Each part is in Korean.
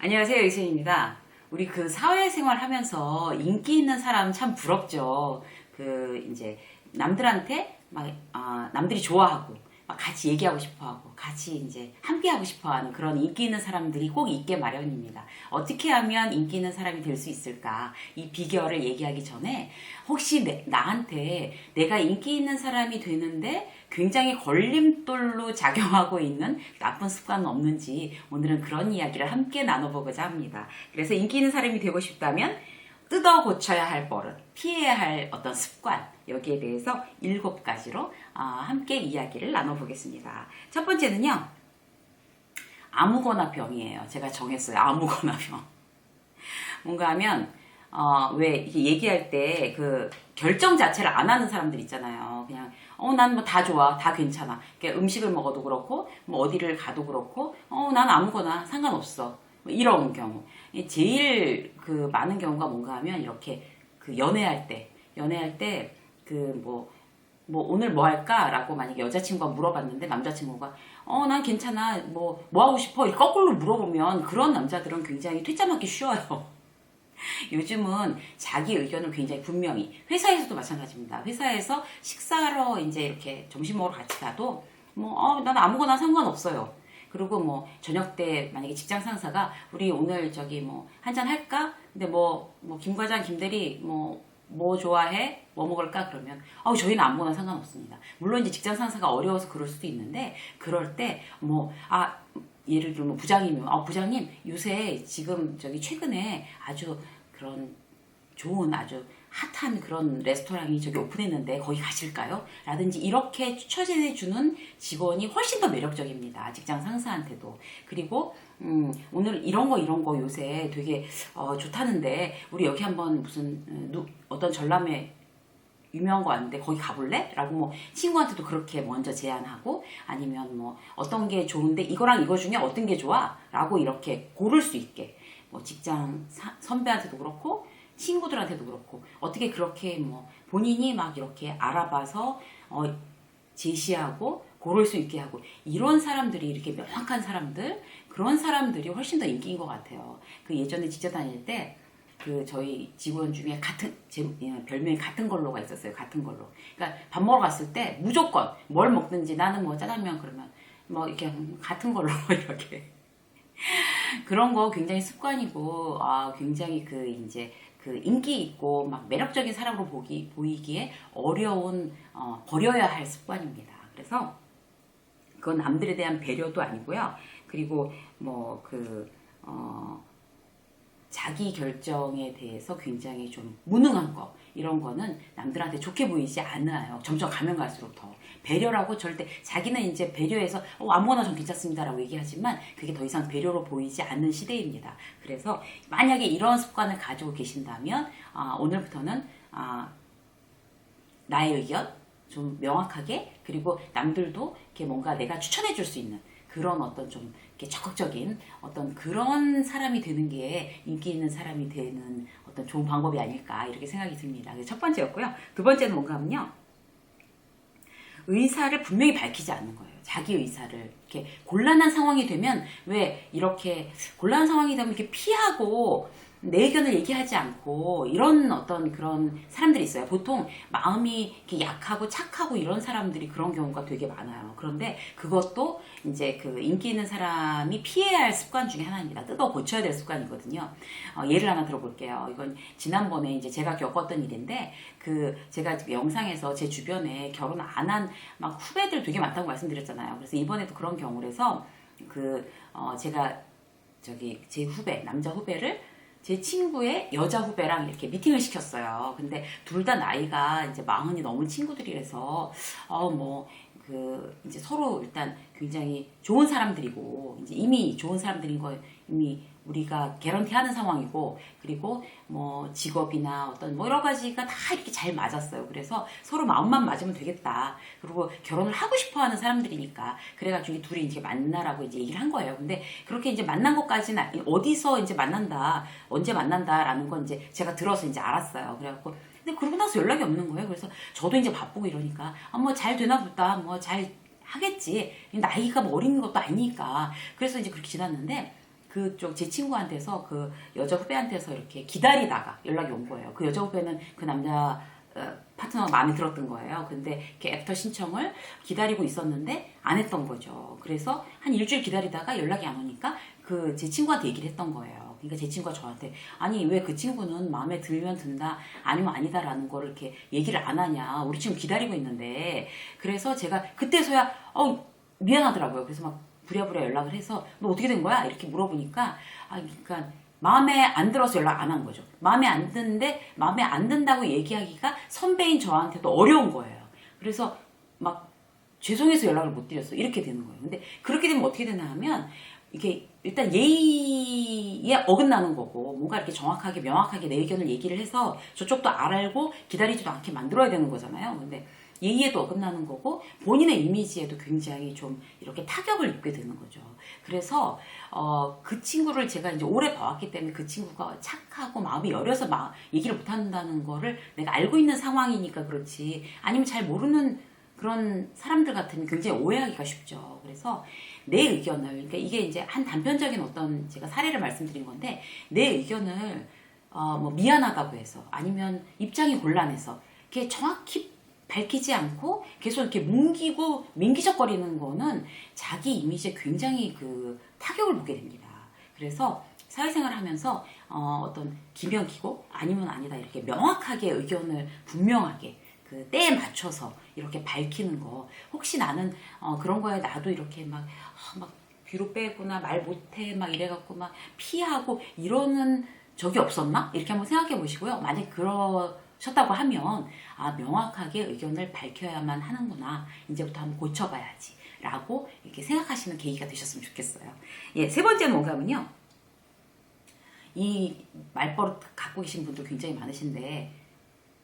안녕하세요, 이수입니다. 우리 그 사회생활 하면서 인기 있는 사람 참 부럽죠. 이제 남들한테 남들이 좋아하고 막 같이 얘기하고 싶어 하고 같이 이제 함께 하고 싶어 하는 그런 인기 있는 사람들이 꼭 있게 마련입니다. 어떻게 하면 인기 있는 사람이 될 수 있을까? 이 비결을 얘기하기 전에 혹시 나한테 내가 인기 있는 사람이 되는데 굉장히 걸림돌로 작용하고 있는 나쁜 습관은 없는지 오늘은 그런 이야기를 함께 나눠보고자 합니다. 그래서 인기 있는 사람이 되고 싶다면 뜯어 고쳐야 할 버릇, 피해야 할 어떤 습관, 여기에 대해서 7가지로 함께 이야기를 나눠보겠습니다. 첫 번째는요, 아무거나 병이에요. 제가 정했어요. 아무거나 병. 뭔가 하면, 왜 이렇게 얘기할 때 그 결정 자체를 안 하는 사람들 있잖아요. 그냥, 난 뭐 다 좋아. 다 괜찮아. 그러니까 음식을 먹어도 그렇고, 뭐 어디를 가도 그렇고, 난 아무거나 상관없어. 뭐 이런 경우. 제일 그 많은 경우가 뭔가 하면 이렇게 그 연애할 때 뭐 오늘 뭐 할까? 라고 만약에 여자친구가 물어봤는데 남자친구가 난 괜찮아. 뭐 하고 싶어? 이렇게 거꾸로 물어보면 그런 남자들은 굉장히 퇴짜 맞기 쉬워요. 요즘은 자기 의견을 굉장히 분명히 회사에서도 마찬가지입니다. 회사에서 식사하러 이제 이렇게 점심 먹으러 같이 가도 난 아무거나 상관없어요. 그리고 뭐 저녁 때 만약에 직장 상사가 우리 오늘 저기 뭐 한잔 할까? 근데 김 과장 김 대리 뭐 좋아해? 뭐 먹을까? 그러면 저희는 아무거나 상관없습니다. 물론 이제 직장 상사가 어려워서 그럴 수도 있는데 그럴 때 예를 들면 부장이면 부장님 요새 지금 저기 최근에 아주 그런 좋은 아주 핫한 그런 레스토랑이 저기 오픈했는데 거기 가실까요? 라든지 이렇게 추천해주는 직원이 훨씬 더 매력적입니다. 직장 상사한테도. 그리고 오늘 이런 거 요새 되게 좋다는데 우리 여기 한번 어떤 전람회 유명한 거 아는데 거기 가볼래? 라고 뭐 친구한테도 그렇게 먼저 제안하고 아니면 뭐 어떤 게 좋은데 이거랑 이거 중에 어떤 게 좋아? 라고 이렇게 고를 수 있게 뭐 직장 선배한테도 그렇고 친구들한테도 그렇고 어떻게 그렇게 뭐 본인이 막 이렇게 알아봐서 제시하고 고를 수 있게 하고 이런 사람들이 이렇게 명확한 사람들 그런 사람들이 훨씬 더 인기인 것 같아요. 그 예전에 직장 다닐 때 저희 직원 중에 제 별명이 같은 걸로가 있었어요. 같은 걸로. 그러니까 밥 먹으러 갔을 때 무조건 뭘 먹든지 나는 뭐 짜장면 그러면 뭐 이렇게 같은 걸로 이렇게 그런 거 굉장히 습관이고 굉장히 이제 인기 있고 막 매력적인 사람으로 보이기에 어려운 버려야 할 습관입니다. 그래서 그건 남들에 대한 배려도 아니고요. 그리고 자기 결정에 대해서 굉장히 좀 무능한 거 이런 거는 남들한테 좋게 보이지 않아요. 점점 가면 갈수록 더 배려라고 절대 자기는 이제 배려해서 아무거나 좀 괜찮습니다라고 얘기하지만 그게 더 이상 배려로 보이지 않는 시대입니다. 그래서 만약에 이런 습관을 가지고 계신다면 오늘부터는 나의 의견 좀 명확하게 그리고 남들도 이렇게 뭔가 내가 추천해 줄 수 있는 그런 어떤 좀 이렇게 적극적인 어떤 그런 사람이 되는 게 인기 있는 사람이 되는 어떤 좋은 방법이 아닐까 이렇게 생각이 듭니다. 그래서 첫 번째였고요. 두 번째는 뭔가 하면요. 의사를 분명히 밝히지 않는 거예요. 자기 의사를 이렇게 곤란한 상황이 되면 왜 이렇게 곤란한 상황이 되면 이렇게 피하고 내 의견을 얘기하지 않고 이런 어떤 그런 사람들이 있어요. 보통 마음이 이렇게 약하고 착하고 이런 사람들이 그런 경우가 되게 많아요. 그런데 그것도 이제 인기 있는 사람이 피해야 할 습관 중에 하나입니다. 뜯어 고쳐야 될 습관이거든요. 예를 하나 들어볼게요. 이건 지난번에 이제 제가 겪었던 일인데 제가 영상에서 제 주변에 결혼 안 한 막 후배들 되게 많다고 말씀드렸잖아요. 그래서 이번에도 그런 경우라서 제가 제 후배 남자 후배를 제 친구의 여자 후배랑 이렇게 미팅을 시켰어요. 근데 둘 다 나이가 이제 40이 넘은 친구들이라서, 이제 서로 일단 굉장히 좋은 사람들이고, 이제 이미 좋은 사람들인 거 이미 우리가 개런티 하는 상황이고, 그리고 직업이나 어떤 여러 가지가 다 이렇게 잘 맞았어요. 그래서 서로 마음만 맞으면 되겠다. 그리고 결혼을 하고 싶어 하는 사람들이니까. 그래가지고 둘이 이제 만나라고 이제 얘기를 한 거예요. 근데 그렇게 이제 만난 것까지는 어디서 이제 만난다, 언제 만난다라는 건 이제 제가 들어서 이제 알았어요. 그래갖고 근데 그러고 나서 연락이 없는 거예요. 그래서 저도 이제 바쁘고 이러니까 잘 되나 보다 잘 하겠지. 나이가 어린 것도 아니니까. 그래서 이제 그렇게 지났는데 그쪽 제 친구한테서 그 여자 후배한테서 이렇게 기다리다가 연락이 온 거예요. 그 여자 후배는 그 남자 파트너가 마음에 들었던 거예요. 근데 이렇게 애프터 신청을 기다리고 있었는데 안 했던 거죠. 그래서 한 일주일 기다리다가 연락이 안 오니까 그 제 친구한테 얘기를 했던 거예요. 그러니까 제 친구가 저한테 아니 왜 그 친구는 마음에 들면 든다 아니면 아니다라는 거를 이렇게 얘기를 안 하냐. 우리 지금 기다리고 있는데. 그래서 제가 그때서야 미안하더라고요. 그래서 막 부랴부랴 연락을 해서 너 어떻게 된 거야? 이렇게 물어보니까 그러니까 마음에 안 들어서 연락 안 한 거죠. 마음에 안 드는데 마음에 안 든다고 얘기하기가 선배인 저한테도 어려운 거예요. 그래서 막 죄송해서 연락을 못 드렸어. 이렇게 되는 거예요. 근데 그렇게 되면 어떻게 되나 하면 이게 일단 예의에 어긋나는 거고 뭔가 이렇게 정확하게 명확하게 내 의견을 얘기를 해서 저쪽도 알고 기다리지도 않게 만들어야 되는 거잖아요. 근데 예의에도 어긋나는 거고 본인의 이미지에도 굉장히 좀 이렇게 타격을 입게 되는 거죠. 그래서 그 친구를 제가 이제 오래 봐왔기 때문에 그 친구가 착하고 마음이 여려서 얘기를 못 한다는 거를 내가 알고 있는 상황이니까 그렇지 아니면 잘 모르는 그런 사람들 같으면 굉장히 오해하기가 쉽죠. 그래서 내 의견을 그러니까 이게 이제 한 단편적인 어떤 제가 사례를 말씀드린 건데 내 의견을 뭐 미안하다고 해서 아니면 입장이 곤란해서 이렇게 정확히 밝히지 않고 계속 이렇게 뭉기고 민기적거리는 거는 자기 이미지에 굉장히 그 타격을 보게 됩니다. 그래서 사회생활을 하면서 어떤 기명기고 아니면 아니다 이렇게 명확하게 의견을 분명하게 그 때에 맞춰서 이렇게 밝히는 거 혹시 나는 그런 거에 나도 이렇게 막 뒤로 빼거나 말 못해 막 이래갖고 막 피하고 이러는 적이 없었나? 이렇게 한번 생각해 보시고요. 만약 그러셨다고 하면 명확하게 의견을 밝혀야만 하는구나. 이제부터 한번 고쳐봐야지 라고 이렇게 생각하시는 계기가 되셨으면 좋겠어요. 예, 세 번째는 뭔가 하면요. 이 말버릇 갖고 계신 분들 굉장히 많으신데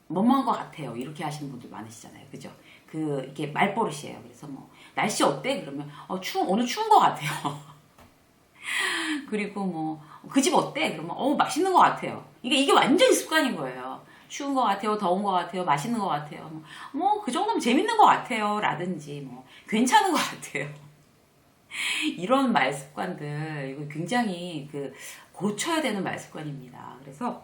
뭐뭐한 것 같아요. 이렇게 하시는 분들 많으시잖아요. 그죠? 이게 말버릇이에요. 그래서 뭐, 날씨 어때? 그러면, 오늘 추운 것 같아요. 그리고 뭐, 그 집 어때? 그러면, 맛있는 것 같아요. 이게 완전히 습관인 거예요. 추운 것 같아요. 더운 것 같아요. 맛있는 것 같아요. 그 정도면 재밌는 것 같아요. 라든지, 괜찮은 것 같아요. 이런 말 습관들, 이거 굉장히 고쳐야 되는 말 습관입니다. 그래서,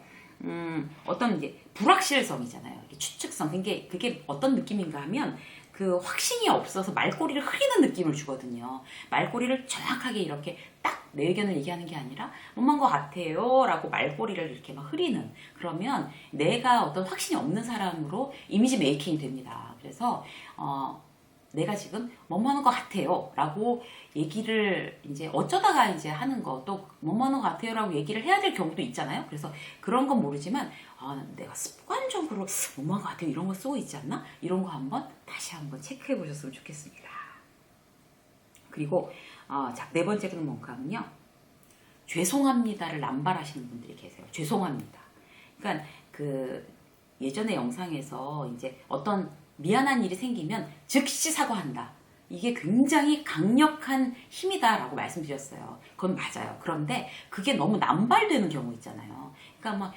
어떤 이제 불확실성이잖아요. 추측성. 그게 어떤 느낌인가 하면 그 확신이 없어서 말꼬리를 흐리는 느낌을 주거든요. 말꼬리를 정확하게 이렇게 딱 내 의견을 얘기하는 게 아니라 뭐만 것 같아요 라고 말꼬리를 이렇게 막 흐리는 그러면 내가 어떤 확신이 없는 사람으로 이미지 메이킹이 됩니다. 그래서 내가 지금 뭐뭐하는 것 같아요 라고 얘기를 이제 어쩌다가 이제 하는 거 또 뭐뭐하는 것 같아요 라고 얘기를 해야 될 경우도 있잖아요. 그래서 그런 건 모르지만 내가 습관적으로 뭐뭐한 것 같아요 이런 거 쓰고 있지 않나? 이런 거 다시 한번 체크해 보셨으면 좋겠습니다. 그리고 자, 네 번째로는 뭔가 하면요. 죄송합니다를 남발하시는 분들이 계세요. 죄송합니다. 그러니까 예전에 영상에서 이제 어떤 미안한 일이 생기면 즉시 사과한다. 이게 굉장히 강력한 힘이다라고 말씀드렸어요. 그건 맞아요. 그런데 그게 너무 남발되는 경우 있잖아요. 그러니까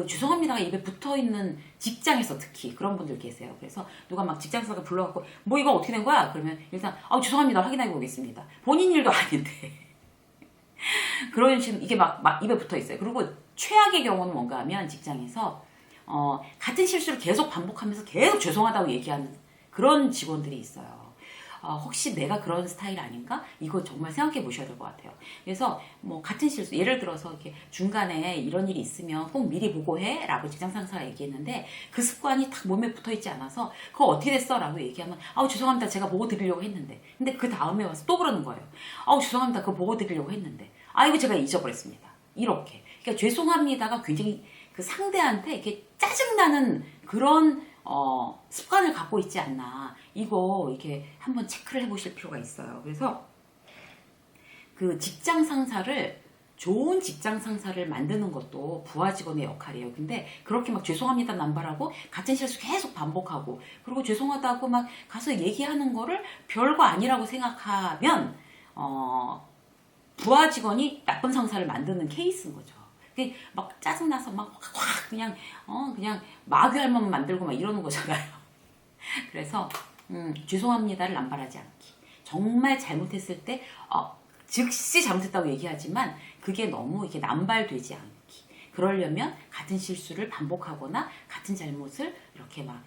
죄송합니다가 입에 붙어 있는 직장에서 특히 그런 분들 계세요. 그래서 누가 막 직장에서 불러갖고 뭐 이거 어떻게 된 거야? 그러면 일단 죄송합니다 확인해 보겠습니다. 본인 일도 아닌데 그런 식으로 이게 막 입에 붙어 있어요. 그리고 최악의 경우는 뭔가 하면 직장에서 같은 실수를 계속 반복하면서 계속 죄송하다고 얘기하는 그런 직원들이 있어요. 혹시 내가 그런 스타일 아닌가? 이거 정말 생각해 보셔야 될 것 같아요. 그래서 같은 실수, 예를 들어서 이렇게 중간에 이런 일이 있으면 꼭 미리 보고해 라고 직장 상사가 얘기했는데 그 습관이 딱 몸에 붙어 있지 않아서 그거 어떻게 됐어? 라고 얘기하면 죄송합니다. 제가 보고 드리려고 했는데. 근데 그 다음에 와서 또 그러는 거예요. 죄송합니다. 그거 보고 드리려고 했는데. 이거 제가 잊어버렸습니다. 이렇게. 그러니까 죄송합니다가 굉장히 그 상대한테 이렇게 짜증나는 그런 습관을 갖고 있지 않나. 이렇게 한번 체크를 해보실 필요가 있어요. 그래서 그 직장 상사를 좋은 직장 상사를 만드는 것도 부하 직원의 역할이에요. 근데 그렇게 막 죄송합니다 남발하고 같은 실수 계속 반복하고 그리고 죄송하다고 막 가서 얘기하는 거를 별거 아니라고 생각하면 부하 직원이 나쁜 상사를 만드는 케이스인 거죠. 막 짜증나서 확 그냥 마귀 할멈 만들고 막 이러는 거잖아요. 그래서 죄송합니다를 남발하지 않기. 정말 잘못했을 때 즉시 잘못했다고 얘기하지만 그게 너무 이렇게 남발되지 않기. 그러려면 같은 실수를 반복하거나 같은 잘못을 이렇게 막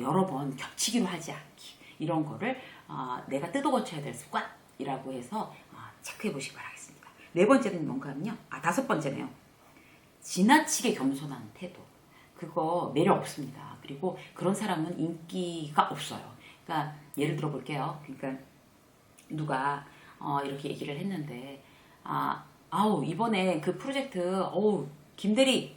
여러 번 겹치기로 하지 않기. 이런 거를 내가 뜯어 고쳐야 될 습관이라고 해서 체크해 보시기 바라겠습니다. 네 번째는 뭔가 하면요. 다섯 번째네요. 지나치게 겸손한 태도. 그거 매력 없습니다. 그리고 그런 사람은 인기가 없어요. 그러니까 예를 들어 볼게요. 그러니까 누가 이렇게 얘기를 했는데 아우 이번에 그 프로젝트 김대리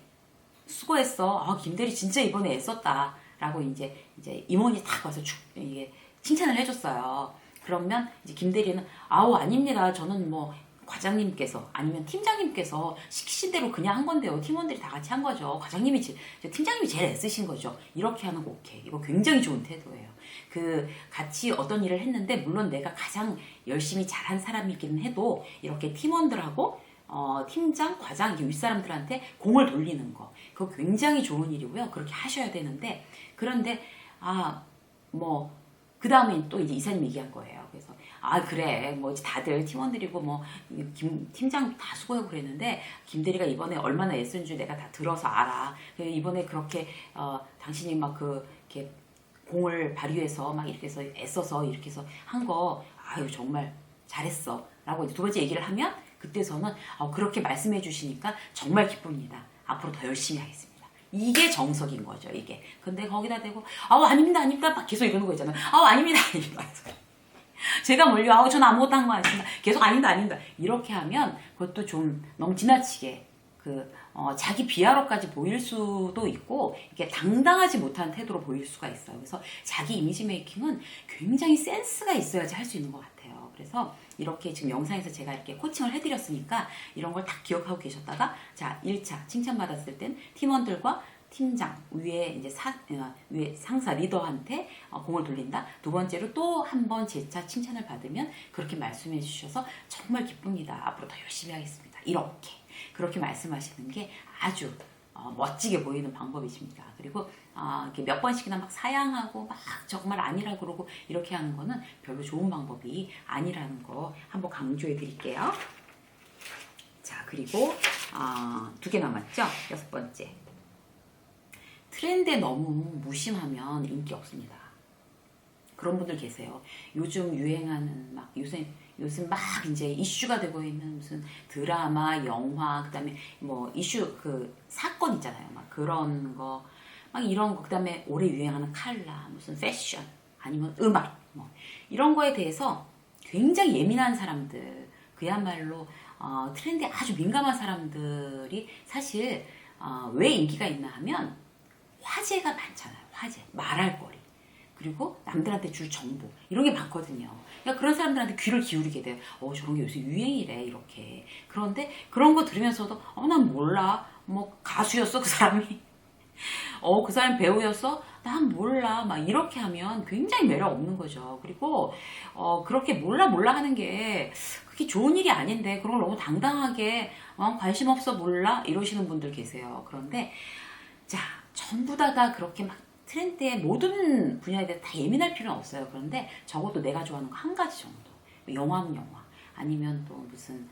수고했어. 김대리 진짜 이번에 애썼다. 라고 이제 임원이 딱 와서 이게 칭찬을 해줬어요. 그러면 이제 김대리는 아닙니다. 저는 뭐 과장님께서 아니면 팀장님께서 시키신 대로 그냥 한 건데요. 팀원들이 다 같이 한 거죠. 팀장님이 제일 애쓰신 거죠. 이렇게 하는 거 오케이. 이거 굉장히 좋은 태도예요. 같이 어떤 일을 했는데 물론 내가 가장 열심히 잘한 사람이기는 해도 이렇게 팀원들하고 팀장, 과장, 윗사람들한테 공을 돌리는 거. 그거 굉장히 좋은 일이고요. 그렇게 하셔야 되는데 그런데 그 다음에 또 이제 이사님 얘기한 거예요. 그래서 그래 뭐 이제 다들 팀원들이고 뭐 팀장 다 수고하고 그랬는데 김대리가 이번에 얼마나 애쓴 줄 내가 다 들어서 알아. 이번에 그렇게 당신이 막 이렇게 공을 발휘해서 막 이렇게 해서 애써서 이렇게 해서 한 거 정말 잘했어 라고 이제 두 번째 얘기를 하면 그때서는 그렇게 말씀해 주시니까 정말 기쁩니다. 앞으로 더 열심히 하겠습니다. 이게 정석인 거죠, 이게. 근데 거기다 대고, 아닙니다, 아닙니다. 막 계속 이러는 거 있잖아요. 아닙니다, 아닙니다. 제가 뭘요? 저는 아무것도 한 거 아닙니다. 계속 아닙니다, 아닙니다. 이렇게 하면 그것도 좀 너무 지나치게 자기 비하로까지 보일 수도 있고, 이게 당당하지 못한 태도로 보일 수가 있어요. 그래서 자기 이미지 메이킹은 굉장히 센스가 있어야지 할 수 있는 것 같아요. 그래서 이렇게 지금 영상에서 제가 이렇게 코칭을 해드렸으니까 이런 걸 딱 기억하고 계셨다가 자 1차 칭찬받았을 땐 팀원들과 팀장 위에 이제 위에 상사 리더한테 공을 돌린다. 두 번째로 또 한 번 재차 칭찬을 받으면 그렇게 말씀해 주셔서 정말 기쁩니다. 앞으로 더 열심히 하겠습니다. 이렇게 그렇게 말씀하시는 게 아주 멋지게 보이는 방법이십니다. 그리고 이렇게 몇 번씩이나 막 사양하고 막 정말 아니라 그러고 이렇게 하는 거는 별로 좋은 방법이 아니라는 거 한번 강조해 드릴게요. 자, 그리고 2개 남았죠? 6번째. 트렌드에 너무 무심하면 인기 없습니다. 그런 분들 계세요. 요즘 유행하는 요즘 막 이제 이슈가 되고 있는 무슨 드라마, 영화, 그다음에 뭐 이슈 사건 있잖아요. 막 그런 거, 막 이런 거, 그다음에 올해 유행하는 컬러, 무슨 패션, 아니면 음악, 뭐 이런 거에 대해서 굉장히 예민한 사람들, 그야말로 트렌드에 아주 민감한 사람들이 사실 왜 인기가 있나 하면 화제가 많잖아요. 화제, 말할 거리. 그리고 남들한테 줄 정보 이런 게 많거든요. 그러니까 그런 사람들한테 귀를 기울이게 돼요. 저런 게 요새 유행이래 이렇게. 그런데 그런 거 들으면서도 난 몰라. 뭐 가수였어 그 사람이. 그 사람 배우였어? 난 몰라. 막 이렇게 하면 굉장히 매력 없는 거죠. 그리고 그렇게 몰라 하는 게 그게 좋은 일이 아닌데 그런 걸 너무 당당하게 관심 없어 몰라 이러시는 분들 계세요. 그런데 자 전부 다 그렇게 막 트렌드의 모든 분야에 대해 다 예민할 필요는 없어요. 그런데 적어도 내가 좋아하는 거 한 가지 정도. 영화면 영화. 아니면 또 무슨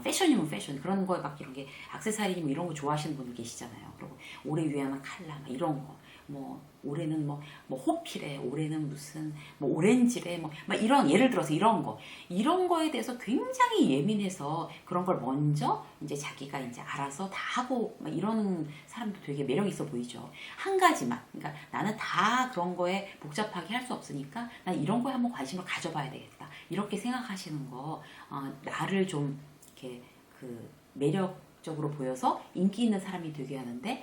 패션이면 패션. 그런 거에 막 이런 게 액세서리 뭐 이런 거 좋아하시는 분들 계시잖아요. 그리고 올해 유행한 컬러 막 이런 거. 뭐 올해는 뭐 호피래. 올해는 무슨 뭐 오렌지래. 막 이런 예를 들어서 이런 거에 대해서 굉장히 예민해서 그런 걸 먼저 이제 자기가 이제 알아서 다 하고 막 이러는 사람도 되게 매력 있어 보이죠. 한 가지만. 그러니까 나는 다 그런 거에 복잡하게 할 수 없으니까 난 이런 거에 한번 관심을 가져봐야 되겠다. 이렇게 생각하시는 거 나를 좀 이렇게 매력적으로 보여서 인기 있는 사람이 되게 하는데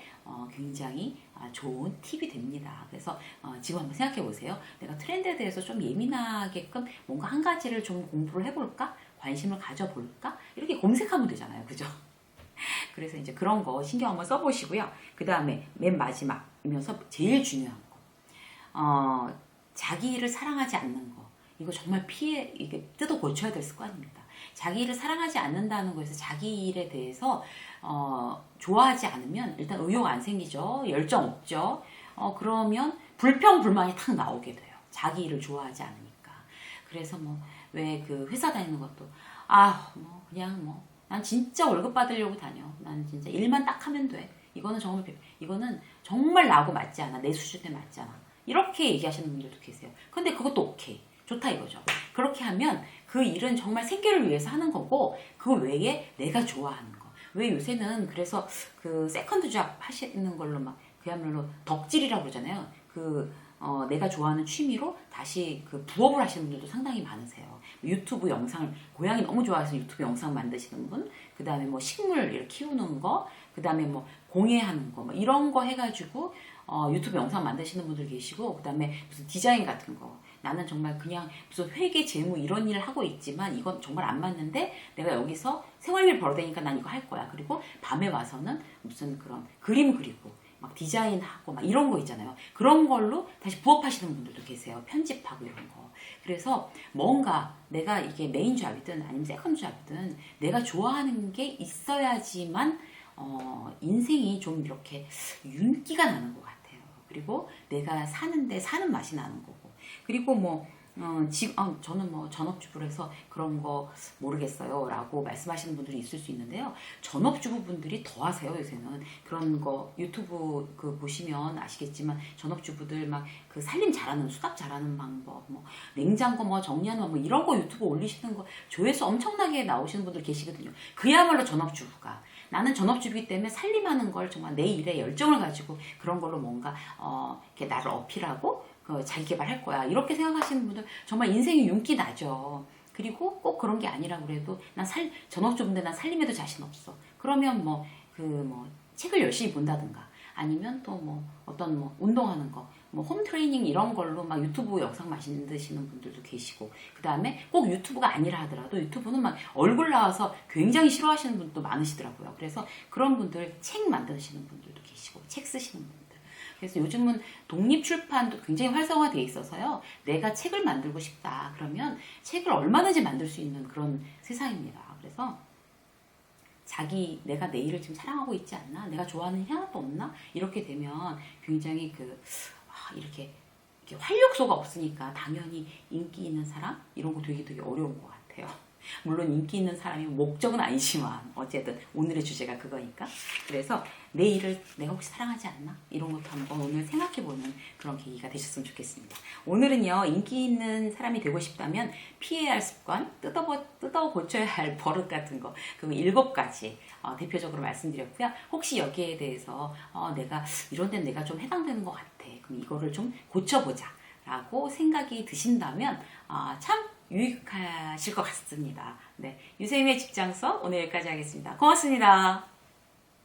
굉장히 좋은 팁이 됩니다. 그래서 지금 한번 생각해 보세요. 내가 트렌드에 대해서 좀 예민하게끔 뭔가 한 가지를 좀 공부를 해볼까? 관심을 가져볼까? 이렇게 검색하면 되잖아요. 그죠? 그래서 이제 그런 거 신경 한번 써보시고요. 그 다음에 맨 마지막이면서 제일 중요한 거. 자기 일을 사랑하지 않는 거. 이거 정말 이게 뜯어 고쳐야 될 습관입니다. 자기 일을 사랑하지 않는다는 거에서 자기 일에 대해서 좋아하지 않으면 일단 의욕 안 생기죠. 열정 없죠. 그러면 불평불만이 탁 나오게 돼요. 자기 일을 좋아하지 않으니까. 그래서 왜 회사 다니는 것도 그냥 난 진짜 월급 받으려고 다녀. 난 진짜 일만 딱 하면 돼. 이거는 정말 나하고 맞지 않아. 내 수준에 맞지 않아. 이렇게 얘기하시는 분들도 계세요. 근데 그것도 오케이. 좋다 이거죠. 그렇게 하면 그 일은 정말 생계를 위해서 하는 거고, 그 외에 내가 좋아하는 거. 왜 요새는 그래서 그 세컨드 잡 하시는 걸로 막 그야말로 덕질이라고 그러잖아요. 내가 좋아하는 취미로 다시 그 부업을 하시는 분들도 상당히 많으세요. 유튜브 영상을, 고양이 너무 좋아해서 유튜브 영상 만드시는 분, 그 다음에 식물 이렇게 키우는 거, 그 다음에 공예하는 거, 이런 거 해가지고, 유튜브 영상 만드시는 분들 계시고, 그 다음에 무슨 디자인 같은 거. 나는 정말 그냥 무슨 회계, 재무 이런 일을 하고 있지만 이건 정말 안 맞는데 내가 여기서 생활비를 벌어야 되니까 난 이거 할 거야. 그리고 밤에 와서는 무슨 그런 그림 그리고 막 디자인하고 막 이런 거 있잖아요. 그런 걸로 다시 부업하시는 분들도 계세요. 편집하고 이런 거. 그래서 뭔가 내가 이게 메인 잡이든 아니면 세컨드 잡이든 내가 좋아하는 게 있어야지만 인생이 좀 이렇게 윤기가 나는 것 같아요. 그리고 내가 사는데 사는 맛이 나는 거고. 그리고 저는 전업주부라서 그런 거 모르겠어요 라고 말씀하시는 분들이 있을 수 있는데요. 전업주부분들이 더 하세요. 요새는 그런 거 유튜브 보시면 아시겠지만 전업주부들 막 그 살림 잘하는, 수납 잘하는 방법, 냉장고 정리하는 방법 이런 거 유튜브 올리시는 거 조회수 엄청나게 나오시는 분들 계시거든요. 그야말로 전업주부가, 나는 전업주부이기 때문에 살림하는 걸 정말 내 일에 열정을 가지고 그런 걸로 뭔가 이렇게 나를 어필하고 자기 개발할 거야. 이렇게 생각하시는 분들 정말 인생이 윤기 나죠. 그리고 꼭 그런 게 아니라 그래도 난 전업주부인데 난 살림에도 자신 없어. 그러면 책을 열심히 본다든가 아니면 또 어떤 운동하는 거, 홈 트레이닝 이런 걸로 막 유튜브 영상 만드시는 분들도 계시고, 그 다음에 꼭 유튜브가 아니라 하더라도 유튜브는 막 얼굴 나와서 굉장히 싫어하시는 분도 많으시더라고요. 그래서 그런 분들 책 만드시는 분들도 계시고, 책 쓰시는 분들. 그래서 요즘은 독립출판도 굉장히 활성화되어 있어서요. 내가 책을 만들고 싶다. 그러면 책을 얼마든지 만들 수 있는 그런 세상입니다. 그래서 내가 내 일을 지금 사랑하고 있지 않나? 내가 좋아하는 일이 하나도 없나? 이렇게 되면 굉장히 이렇게 활력소가 없으니까 당연히 인기 있는 사람? 이런 거 되게 어려운 것 같아요. 물론 인기 있는 사람이 목적은 아니지만 어쨌든 오늘의 주제가 그거니까. 그래서 내 일을 내가 혹시 사랑하지 않나? 이런 것도 한번 오늘 생각해보는 그런 계기가 되셨으면 좋겠습니다. 오늘은요, 인기 있는 사람이 되고 싶다면 피해야 할 습관, 뜯어 고쳐야 할 버릇 같은 거, 그 7가지 대표적으로 말씀드렸고요. 혹시 여기에 대해서 내가 이런 데는 내가 좀 해당되는 것 같아. 그럼 이거를 좀 고쳐보자 라고 생각이 드신다면 참 유익하실 것 같습니다. 네, 유세임의 직장서 오늘 여기까지 하겠습니다. 고맙습니다.